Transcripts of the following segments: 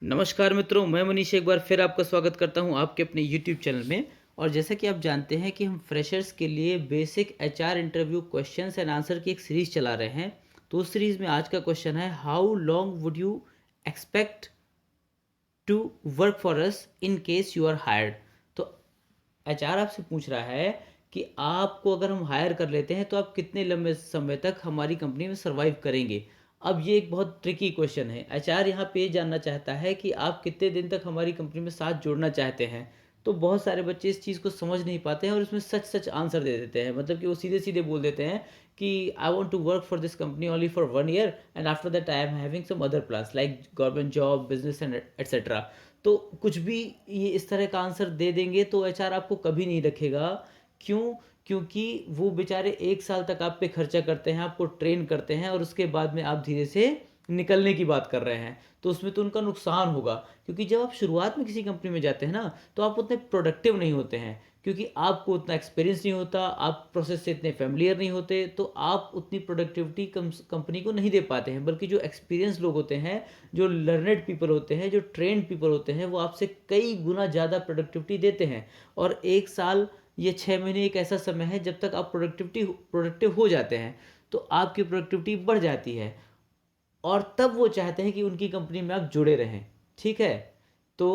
नमस्कार मित्रों, मैं मनीष एक बार फिर आपका स्वागत करता हूं आपके अपने यूट्यूब चैनल में। और जैसा कि आप जानते हैं कि हम फ्रेशर्स के लिए basic HR interview questions and answer की एक सीरीज़ चला रहे हैं। तो उस सीरीज़ में आज का क्वेश्चन है, how long would you expect to work for us in case you are hired. तो एचआर आपसे पूछ रहा है कि आपको अगर हम हायर कर लेते हैं तो आप कितने लंबे समय तक हमारी कंपनी में सर्वाइव करेंगे। अब ये एक बहुत ट्रिकी क्वेश्चन है। एचआर यहाँ पे ये जानना चाहता है कि आप कितने दिन तक हमारी कंपनी में साथ जोड़ना चाहते हैं। तो बहुत सारे बच्चे इस चीज़ को समझ नहीं पाते हैं और इसमें सच सच आंसर दे देते हैं। मतलब कि वो सीधे सीधे बोल देते हैं कि I want to work for this company only for 1 year and after that I am having some other plans like government job, business and etcetera. तो कुछ भी ये इस तरह का आंसर दे देंगे तो एचआर आपको कभी नहीं रखेगा। क्यों? क्योंकि वो बेचारे 1 साल तक आप पे खर्चा करते हैं, आपको ट्रेन करते हैं और उसके बाद में आप धीरे से निकलने की बात कर रहे हैं। तो उसमें तो उनका नुकसान होगा, क्योंकि जब आप शुरुआत में किसी कंपनी में जाते हैं ना, तो आप उतने प्रोडक्टिव नहीं होते हैं, क्योंकि आपको उतना एक्सपीरियंस नहीं होता, आप प्रोसेस से इतने फेमिलियर नहीं होते, तो आप उतनी प्रोडक्टिविटी कंपनी को नहीं दे पाते हैं। बल्कि जो एक्सपीरियंस लोग होते हैं, जो लर्नेड पीपल होते हैं, जो ट्रेंड पीपल होते हैं, वो आपसे कई गुना ज़्यादा प्रोडक्टिविटी देते हैं। और 1 साल, ये 6 महीने एक ऐसा समय है जब तक आप प्रोडक्टिव हो जाते हैं, तो आपकी प्रोडक्टिविटी बढ़ जाती है। और तब वो चाहते हैं कि उनकी कंपनी में आप जुड़े रहें। ठीक है? तो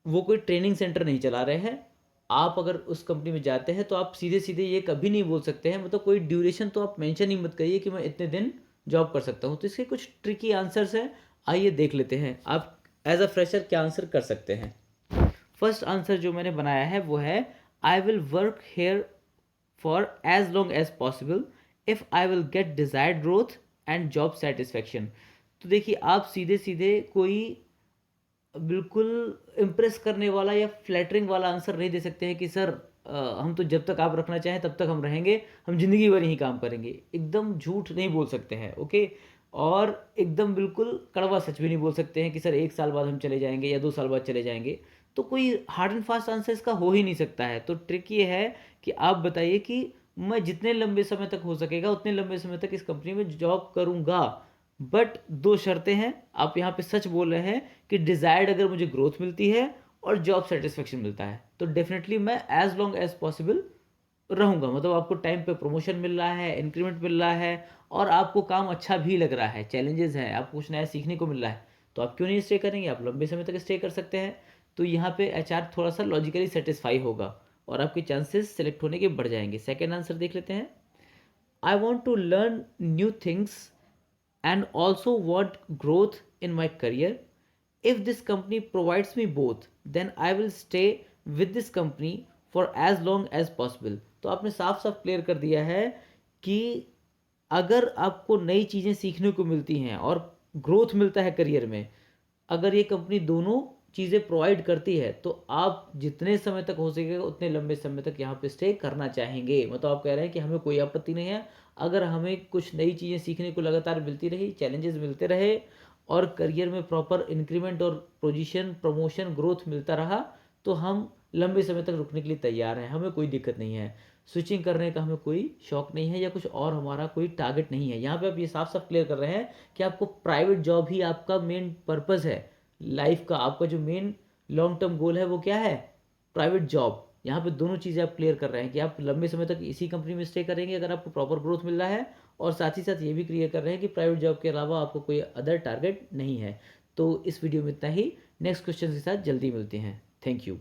वो कोई ट्रेनिंग सेंटर नहीं चला रहे हैं। आप अगर उस कंपनी में जाते हैं तो आप सीधे सीधे ये कभी नहीं बोल सकते हैं, मतलब कोई ड्यूरेशन तो आप मेंशन ही मत करिए कि मैं इतने दिन जॉब कर सकता हूँ। तो इसके कुछ ट्रिकी आंसर्स हैं, आइए देख लेते हैं आप एज अ फ्रेशर क्या आंसर कर सकते हैं। फर्स्ट आंसर जो मैंने बनाया है वो है, I will work here for as long as possible if I will get desired growth and job satisfaction. तो देखिए, आप सीधे सीधे कोई बिल्कुल इम्प्रेस करने वाला या फ्लैटरिंग वाला आंसर नहीं दे सकते हैं कि सर हम तो जब तक आप रखना चाहें तब तक हम रहेंगे, हम ज़िंदगी भर यहीं काम करेंगे। एकदम झूठ नहीं बोल सकते हैं, ओके। और एकदम बिल्कुल कड़वा सच भी नहीं बोल सकते हैं कि सर 1 साल बाद हम चले जाएंगे या 2 साल बाद चले जाएंगे। तो कोई हार्ड एंड फास्ट आंसर इसका हो ही नहीं सकता है। तो ट्रिक ये है कि आप बताइए कि मैं जितने लंबे समय तक हो सकेगा उतने लंबे समय तक इस कंपनी में जॉब करूँगा। बट 2 शर्तें हैं। आप यहाँ पे सच बोल रहे हैं कि डिज़ायर्ड अगर मुझे ग्रोथ मिलती है और जॉब सेटिस्फेक्शन मिलता है तो डेफिनेटली मैं एज लॉन्ग एज पॉसिबल रहूँगा। मतलब आपको टाइम पे प्रमोशन मिल रहा है, इंक्रीमेंट मिल रहा है और आपको काम अच्छा भी लग रहा है, चैलेंजेस हैं, आपको कुछ नया सीखने को मिल रहा है, तो आप क्यों नहीं स्टे करेंगे? आप लंबे समय तक स्टे कर सकते हैं। तो यहाँ पे एचआर थोड़ा सा लॉजिकली सेटिस्फाई होगा और आपके चांसेस सेलेक्ट होने के बढ़ जाएंगे। सेकेंड आंसर देख लेते हैं, I want to learn new things and also want growth in my career. If this company provides me both, then I will stay with this company for as long as possible. तो आपने साफ साफ clear कर दिया है कि अगर आपको नई चीज़ें सीखने को मिलती हैं और ग्रोथ मिलता है करियर में, अगर ये कंपनी दोनों चीज़ें प्रोवाइड करती है तो आप जितने समय तक हो सकेगा उतने लंबे समय तक यहाँ पे स्टे करना चाहेंगे। मतलब आप कह रहे हैं कि हमें कोई आपत्ति नहीं है अगर हमें कुछ नई चीज़ें सीखने को लगातार मिलती रही, चैलेंजेस मिलते रहे और करियर में प्रॉपर इंक्रीमेंट और पोजीशन, प्रमोशन, ग्रोथ मिलता रहा, तो हम लंबे समय तक रुकने के लिए तैयार हैं, हमें कोई दिक्कत नहीं है। स्विचिंग करने का हमें कोई शौक नहीं है या कुछ और हमारा कोई टारगेट नहीं है। यहाँ पे आप ये साफ साफ क्लियर कर रहे हैं कि आपको प्राइवेट जॉब ही आपका मेन पर्पज़ है लाइफ का। आपका जो मेन लॉन्ग टर्म गोल है वो क्या है? Private job. यहाँ पे दोनों चीज़ें आप क्लियर कर रहे हैं कि आप लंबे समय तक इसी कंपनी में स्टे करेंगे अगर आपको प्रॉपर ग्रोथ मिल रहा है, और साथ ही साथ ये भी क्लियर कर रहे हैं कि प्राइवेट जॉब के अलावा आपको कोई अदर टारगेट नहीं है। तो इस वीडियो में इतना ही। नेक्स्ट क्वेश्चन के साथ जल्दी मिलते हैं। Thank you.